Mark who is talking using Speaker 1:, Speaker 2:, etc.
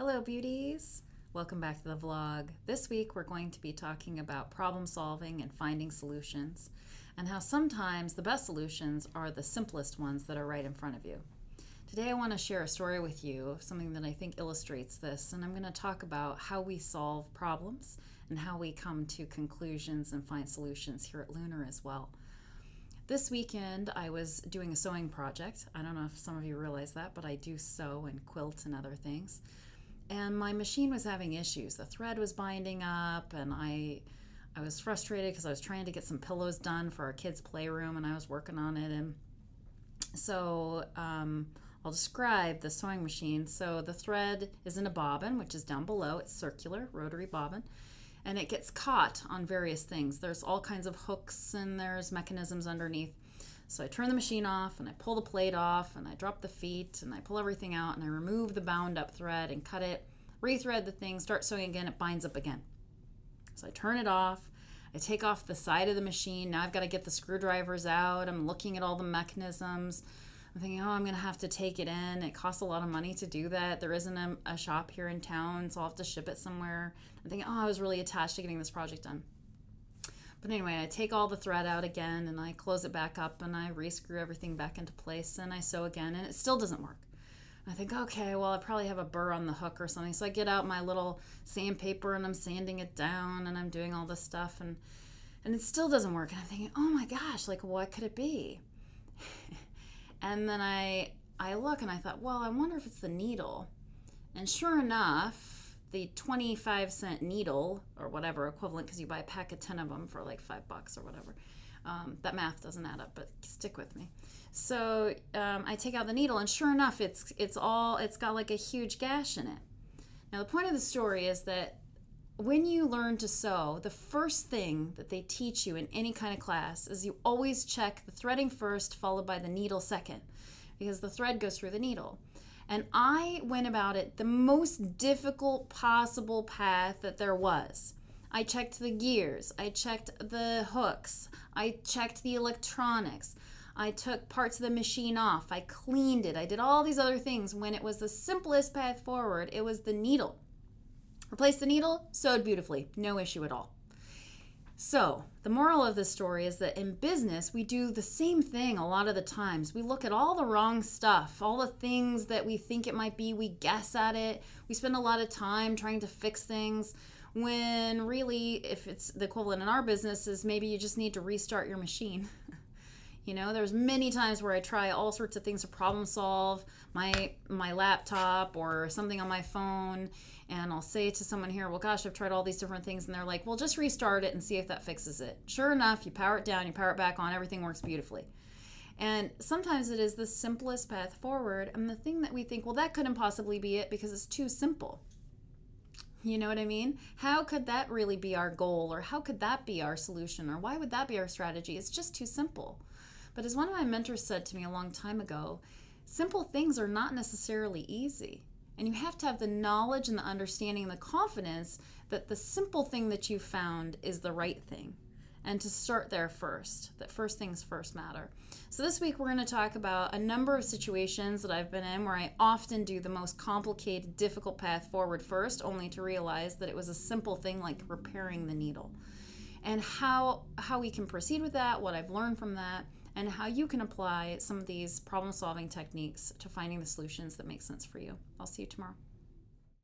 Speaker 1: Hello beauties! Welcome back to the vlog. This week we're going to be talking about problem solving and finding solutions, and how sometimes the best solutions are the simplest ones that are right in front of you. Today I want to share a story with you of something that I think illustrates this, and I'm going to talk about how we solve problems and how we come to conclusions and find solutions here at Lunar as well. This weekend I was doing a sewing project. I don't know if some of you realize that, but I do sew and quilt and other things. And my machine was having issues. The thread was binding up, and I was frustrated because I was trying to get some pillows done for our kids' playroom, and I was working on it. And so I'll describe the sewing machine. So the thread is in a bobbin, which is down below. It's circular, rotary bobbin, and it gets caught on various things. There's all kinds of hooks, and there's mechanisms underneath. So I turn the machine off, and I pull the plate off, and I drop the feet, and I pull everything out, and I remove the bound up thread and cut it, rethread the thing, start sewing again, it binds up again. So I turn it off, I take off the side of the machine. Now I've got to get the screwdrivers out. I'm looking at all the mechanisms. I'm thinking, oh, I'm going to have to take it in. It costs a lot of money to do that. There isn't a shop here in town, so I'll have to ship it somewhere. I'm thinking, oh, I was really attached to getting this project done. But anyway, I take all the thread out again, and I close it back up, and I re-screw everything back into place, and I sew again, and it still doesn't work. I think, okay, well, I probably have a burr on the hook or something. So I get out my little sandpaper, and I'm sanding it down, and I'm doing all this stuff, and it still doesn't work. And I'm thinking, oh my gosh, like, what could it be? And then I look, and I thought, well, I wonder if it's the needle. And sure enough, the 25-cent needle or whatever equivalent, because you buy a pack of 10 of them for like $5 or whatever. That math doesn't add up, but stick with me. So I take out the needle, and sure enough, it's got like a huge gash in it. Now the point of the story is that when you learn to sew, the first thing that they teach you in any kind of class is you always check the threading first, followed by the needle second, because the thread goes through the needle. And I went about it the most difficult possible path that there was. I checked the gears, I checked the hooks, I checked the electronics, I took parts of the machine off, I cleaned it, I did all these other things when it was the simplest path forward. It was the needle. Replace the needle, sewed beautifully, no issue at all. So the moral of this story is that in business, we do the same thing a lot of the times. We look at all the wrong stuff, all the things that we think it might be, we guess at it. We spend a lot of time trying to fix things when really, if it's the equivalent in our business, is maybe you just need to restart your machine. You know, there's many times where I try all sorts of things to problem solve my laptop or something on my phone, and I'll say to someone here, well, gosh, I've tried all these different things, and they're like, well, just restart it and see if that fixes it. Sure enough, you power it down, you power it back on, everything works beautifully. And sometimes it is the simplest path forward, and the thing that we think, well, that couldn't possibly be it because it's too simple. You know what I mean? How could that really be our goal, or how could that be our solution, or why would that be our strategy? It's just too simple. But as one of my mentors said to me a long time ago, simple things are not necessarily easy. And you have to have the knowledge and the understanding and the confidence that the simple thing that you found is the right thing. And to start there first, that first things first matter. So this week we're going to talk about a number of situations that I've been in where I often do the most complicated, difficult path forward first, only to realize that it was a simple thing like repairing the needle. And how we can proceed with that, what I've learned from that, and how you can apply some of these problem-solving techniques to finding the solutions that make sense for you. I'll see you tomorrow.